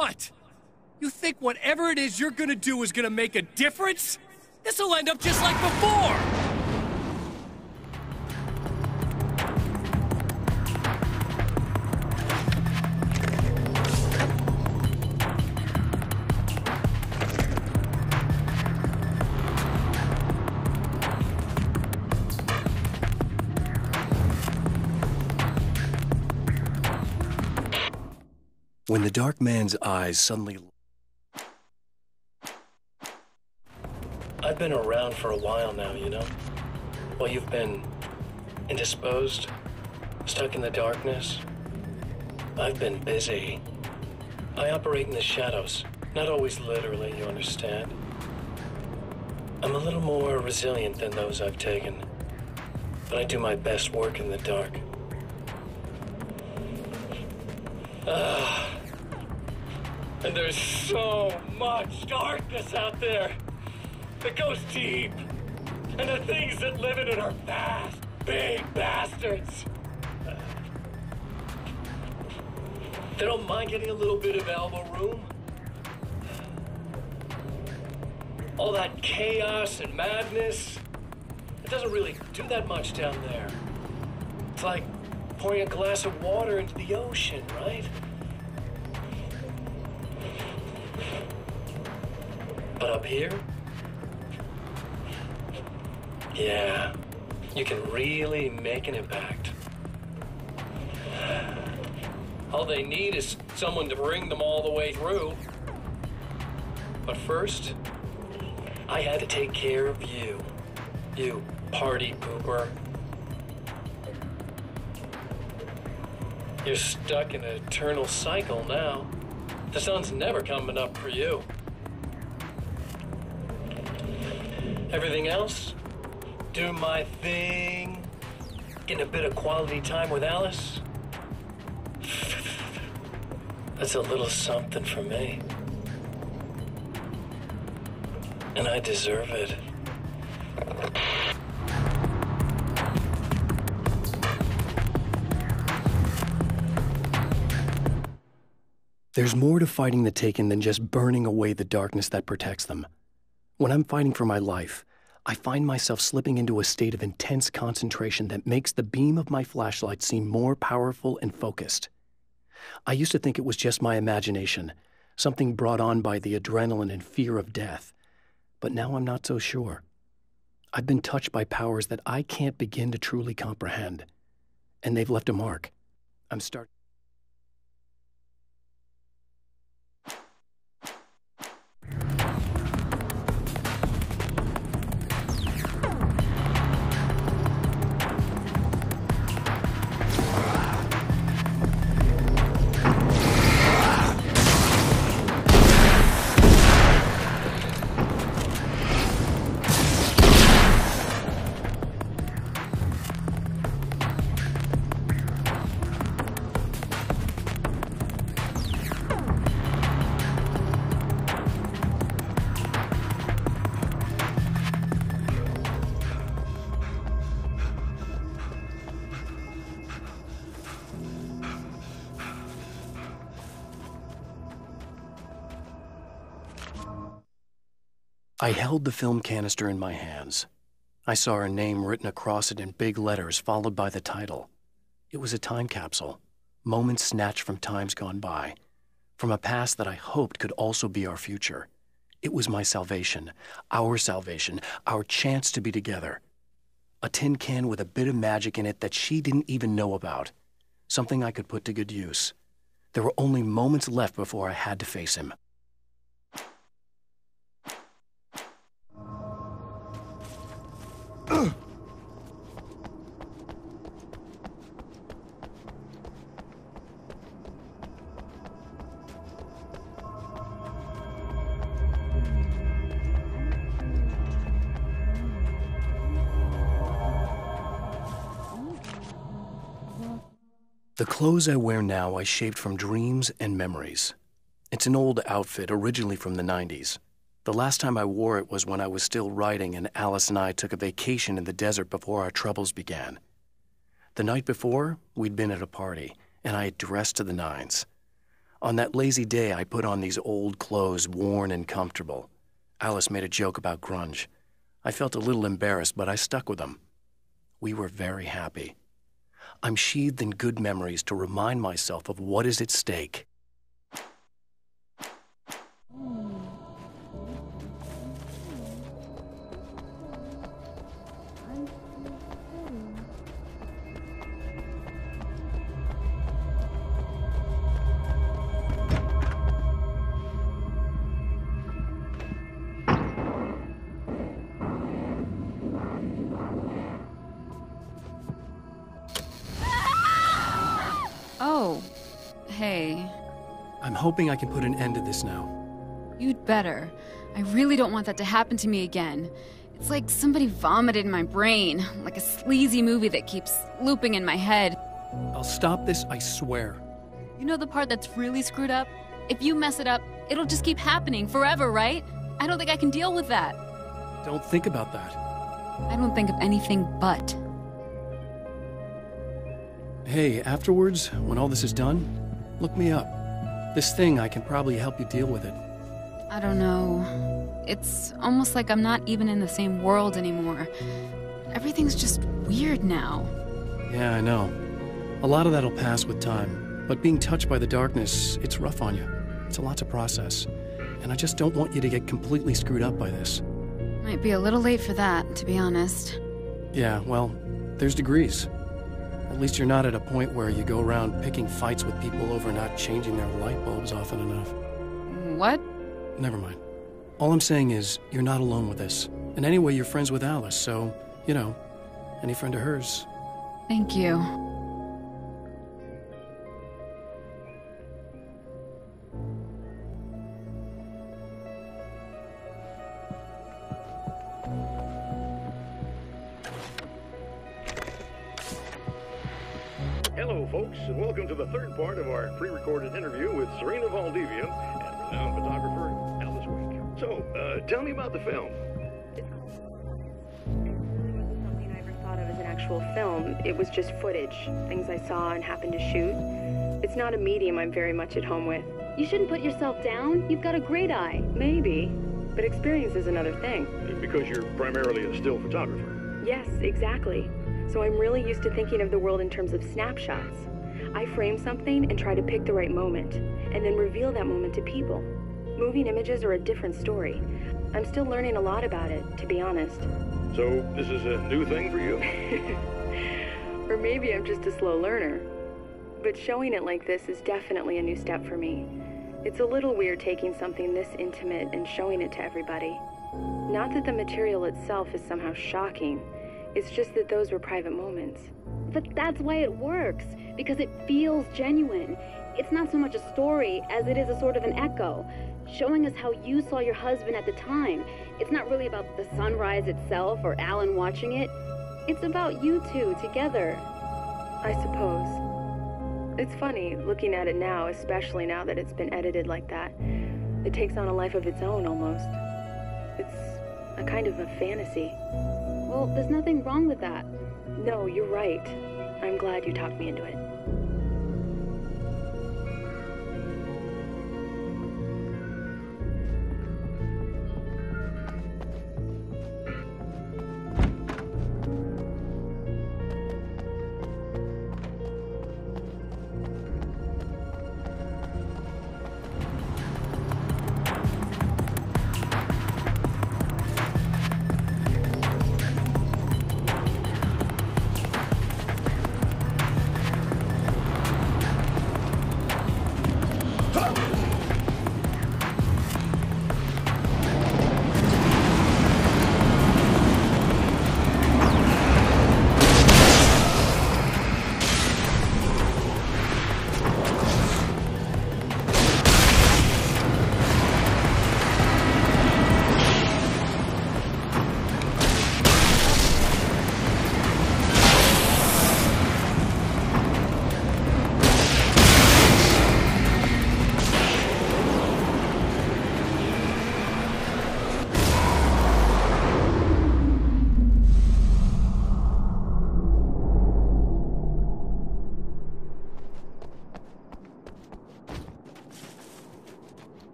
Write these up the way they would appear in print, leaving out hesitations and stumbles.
What? You think whatever it is you're gonna do is gonna make a difference? This'll end up just like before! When the dark man's eyes suddenly... I've been around for a while now, you know? While you've been indisposed, stuck in the darkness, I've been busy. I operate in the shadows, not always literally, you understand? I'm a little more resilient than those I've taken, but I do my best work in the dark. And there's so much darkness out there that goes deep. And the things that live in it are fast, big bastards. They don't mind getting a little bit of elbow room. All that chaos and madness, it doesn't really do that much down there. It's like pouring a glass of water into the ocean, right? But up here, yeah, you can really make an impact. All they need is someone to bring them all the way through. But first, I had to take care of you. You party pooper. You're stuck in an eternal cycle now. The sun's never coming up for you. Everything else, do my thing, getting a bit of quality time with Alice. That's a little something for me. And I deserve it. There's more to fighting the Taken than just burning away the darkness that protects them. When I'm fighting for my life, I find myself slipping into a state of intense concentration that makes the beam of my flashlight seem more powerful and focused. I used to think it was just my imagination, something brought on by the adrenaline and fear of death. But now I'm not so sure. I've been touched by powers that I can't begin to truly comprehend. And they've left a mark. I'm starting... I held the film canister in my hands. I saw her name written across it in big letters, followed by the title. It was a time capsule, moments snatched from times gone by, from a past that I hoped could also be our future. It was my salvation, our chance to be together. A tin can with a bit of magic in it that she didn't even know about, something I could put to good use. There were only moments left before I had to face him. The clothes I wear now I shaped from dreams and memories. It's an old outfit, originally from the 90s. The last time I wore it was when I was still writing and Alice and I took a vacation in the desert before our troubles began. The night before, we'd been at a party, and I had dressed to the nines. On that lazy day, I put on these old clothes, worn and comfortable. Alice made a joke about grunge. I felt a little embarrassed, but I stuck with them. We were very happy. I'm sheathed in good memories to remind myself of what is at stake. Oh, hey. I'm hoping I can put an end to this now. You'd better. I really don't want that to happen to me again. It's like somebody vomited in my brain, like a sleazy movie that keeps looping in my head. I'll stop this, I swear. You know the part that's really screwed up? If you mess it up, it'll just keep happening forever, right? I don't think I can deal with that. Don't think about that. I don't think of anything but. Hey, afterwards, when all this is done, look me up. This thing, I can probably help you deal with it. I don't know. It's almost like I'm not even in the same world anymore. Everything's just weird now. Yeah, I know. A lot of that'll pass with time, but being touched by the darkness, it's rough on you. It's a lot to process, and I just don't want you to get completely screwed up by this. Might be a little late for that, to be honest. Yeah, well, there's degrees. At least you're not at a point where you go around picking fights with people over not changing their light bulbs often enough. What? Never mind. All I'm saying is, you're not alone with this. And anyway, you're friends with Alice, so, you know, any friend of hers. Thank you. Hello, folks, and welcome to the third part of our pre-recorded interview with Serena Valdivia and renowned photographer Alice Wake. So, tell me about the film. It wasn't something I ever thought of as an actual film. It was just footage, things I saw and happened to shoot. It's not a medium I'm very much at home with. You shouldn't put yourself down. You've got a great eye. Maybe, but experience is another thing. Because you're primarily a still photographer. Yes, exactly. So I'm really used to thinking of the world in terms of snapshots. I frame something and try to pick the right moment, and then reveal that moment to people. Moving images are a different story. I'm still learning a lot about it, to be honest. So, this is a new thing for you? Or maybe I'm just a slow learner. But showing it like this is definitely a new step for me. It's a little weird taking something this intimate and showing it to everybody. Not that the material itself is somehow shocking. It's just that those were private moments. But that's why it works, because it feels genuine. It's not so much a story as it is a sort of an echo, showing us how you saw your husband at the time. It's not really about the sunrise itself or Alan watching it. It's about you two together. I suppose. It's funny, looking at it now, especially now that it's been edited like that. It takes on a life of its own, almost. It's a kind of a fantasy. Well, there's nothing wrong with that. No, you're right. I'm glad you talked me into it.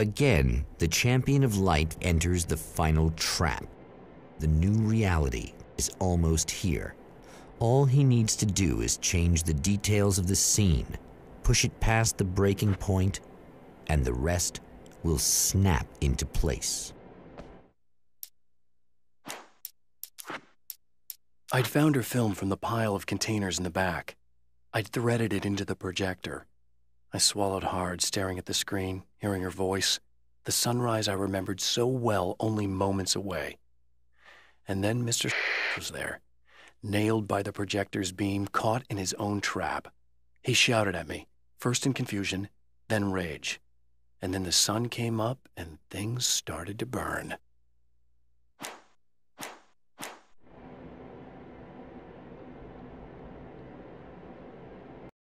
Again, the champion of light enters the final trap. The new reality is almost here. All he needs to do is change the details of the scene, push it past the breaking point, and the rest will snap into place. I'd found her film from the pile of containers in the back. I'd threaded it into the projector. I swallowed hard, staring at the screen, hearing her voice, the sunrise I remembered so well only moments away. And then Mr. was there, nailed by the projector's beam, caught in his own trap. He shouted at me, first in confusion, then rage. And then the sun came up and things started to burn.